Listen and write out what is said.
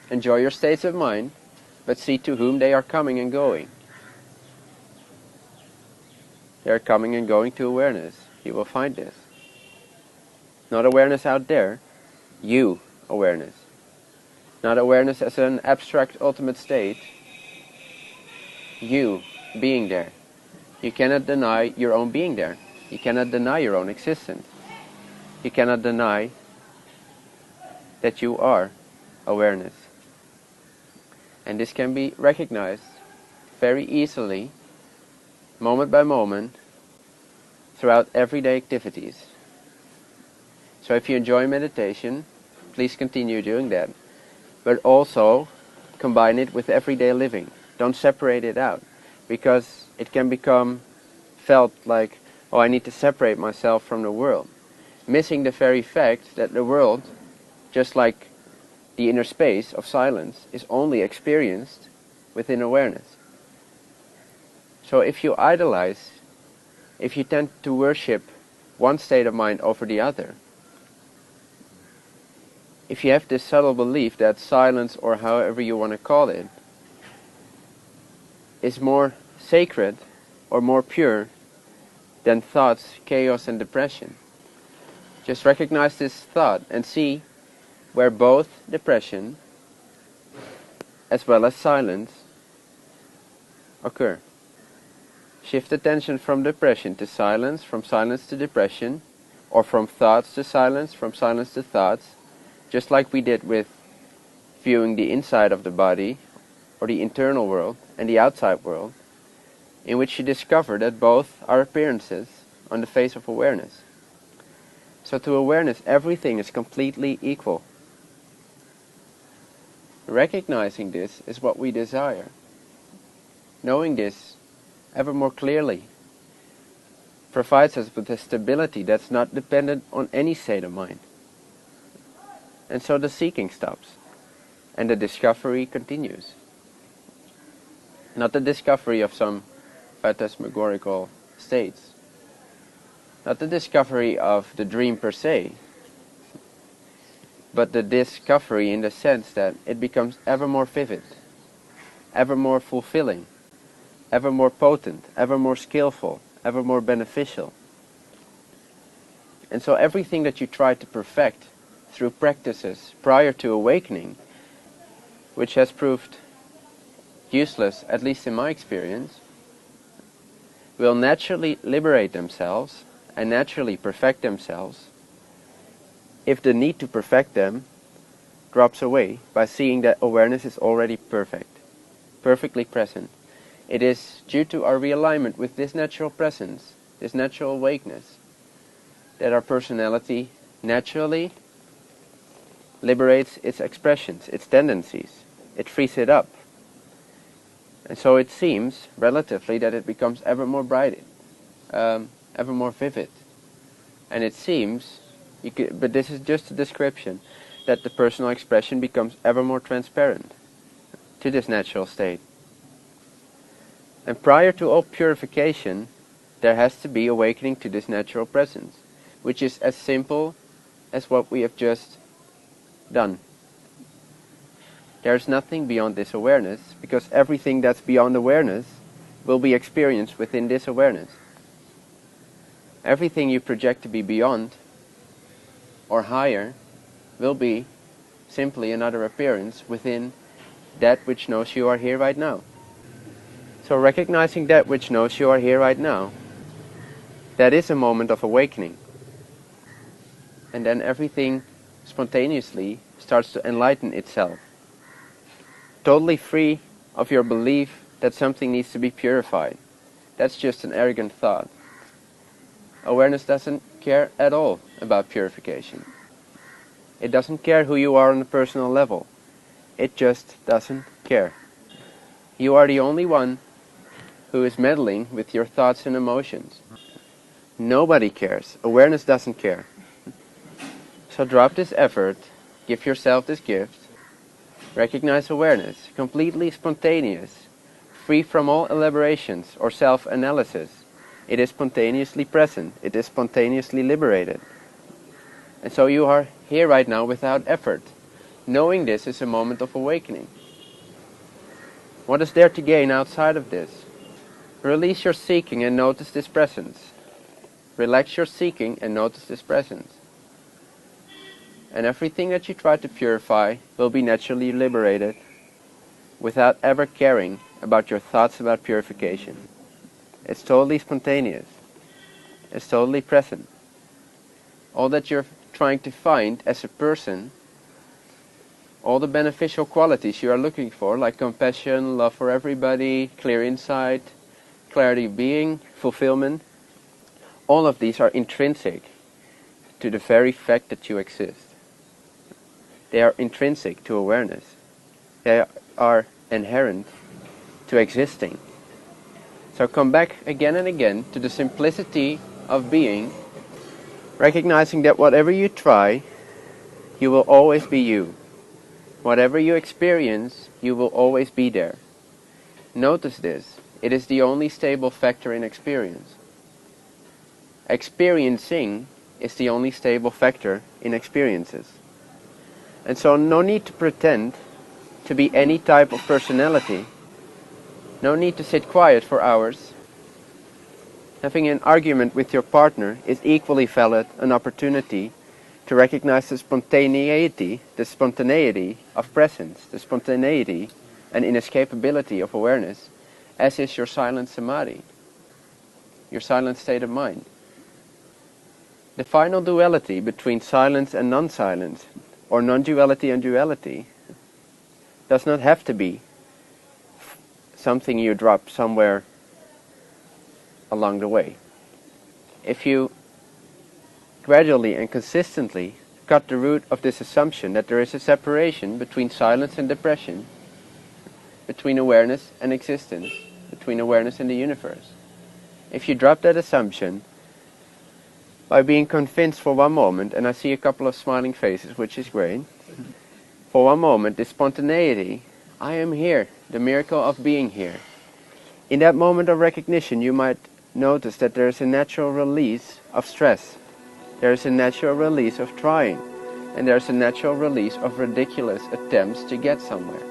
Enjoy your states of mind, but see to whom they are coming and going. They are coming and going to awareness. You will find this. Not awareness out there, you awareness. Not awareness as an abstract ultimate state, you being there. You cannot deny your own being there. You cannot deny your own existence. You cannot deny that you are awareness. And this can be recognized very easily, moment by moment, throughout everyday activities. So if you enjoy meditation, please continue doing that. But also combine it with everyday living. Don't separate it out, because it can become felt like, oh, I need to separate myself from the world, missing the very fact that the world, just like the inner space of silence, is only experienced within awareness. So if you idolize, if you tend to worship one state of mind over the other, if you have this subtle belief that silence, or however you want to call it, is more sacred or more pure than thoughts, chaos and depression, just recognize this thought and see where both depression as well as silence occur. Shift attention from depression to silence, from silence to depression, or from thoughts to silence, from silence to thoughts, just like we did with viewing the inside of the body, or the internal world, and the outside world, in which you discover that both are appearances on the face of awareness. So to awareness, everything is completely equal. Recognizing this is what we desire. Knowing this ever more clearly provides us with a stability that's not dependent on any state of mind. And so the seeking stops, and the discovery continues. Not the discovery of some phantasmagorical states, not the discovery of the dream per se, but the discovery in the sense that it becomes ever more vivid, ever more fulfilling, ever more potent, ever more skillful, ever more beneficial. And so everything that you try to perfect through practices prior to awakening, which has proved useless, at least in my experience, will naturally liberate themselves and naturally perfect themselves if the need to perfect them drops away by seeing that awareness is already perfect, perfectly present. It is due to our realignment with this natural presence, this natural awakeness, that our personality naturally liberates its expressions, its tendencies. It frees it up. And so it seems, relatively, that it becomes ever more bright, ever more vivid. And it seems, but this is just a description, that the personal expression becomes ever more transparent to this natural state. And prior to all purification, there has to be awakening to this natural presence, which is as simple as what we have just done. There's nothing beyond this awareness, because everything that's beyond awareness will be experienced within this awareness. Everything you project to be beyond or higher will be simply another appearance within that which knows you are here right now. So recognizing that which knows you are here right now, that is a moment of awakening. And then everything spontaneously starts to enlighten itself. Totally free of your belief that something needs to be purified. That's just an arrogant thought. Awareness doesn't care at all about purification. It doesn't care who you are on a personal level. It just doesn't care. You are the only one who is meddling with your thoughts and emotions. Nobody cares. Awareness doesn't care. So drop this effort, give yourself this gift, recognize awareness, completely spontaneous, free from all elaborations or self-analysis. It is spontaneously present, it is spontaneously liberated. And so you are here right now without effort. Knowing this is a moment of awakening. What is there to gain outside of this? Release your seeking and notice this presence. Relax your seeking and notice this presence. And everything that you try to purify will be naturally liberated without ever caring about your thoughts about purification. It's totally spontaneous. It's totally present. All that you're trying to find as a person, all the beneficial qualities you are looking for, like compassion, love for everybody, clear insight, clarity of being, fulfillment, all of these are intrinsic to the very fact that you exist. They are intrinsic to awareness. They are inherent to existing. So come back again and again to the simplicity of being, recognizing that whatever you try, you will always be you. Whatever you experience, you will always be there. Notice this. It is the only stable factor in experience. Experiencing is the only stable factor in experiences. And so no need to pretend to be any type of personality. No need to sit quiet for hours. Having an argument with your partner is equally valid an opportunity to recognize the spontaneity of presence, the spontaneity and inescapability of awareness, as is your silent samadhi, your silent state of mind. The final duality between silence and non-silence, or non-duality and duality, does not have to be something you drop somewhere along the way. If you gradually and consistently cut the root of this assumption that there is a separation between silence and depression, between awareness and existence, between awareness and the universe. If you drop that assumption by being convinced for one moment, and I see a couple of smiling faces, which is great, for one moment, the spontaneity, I am here, the miracle of being here. In that moment of recognition, you might notice that there is a natural release of stress. There is a natural release of trying. And there is a natural release of ridiculous attempts to get somewhere.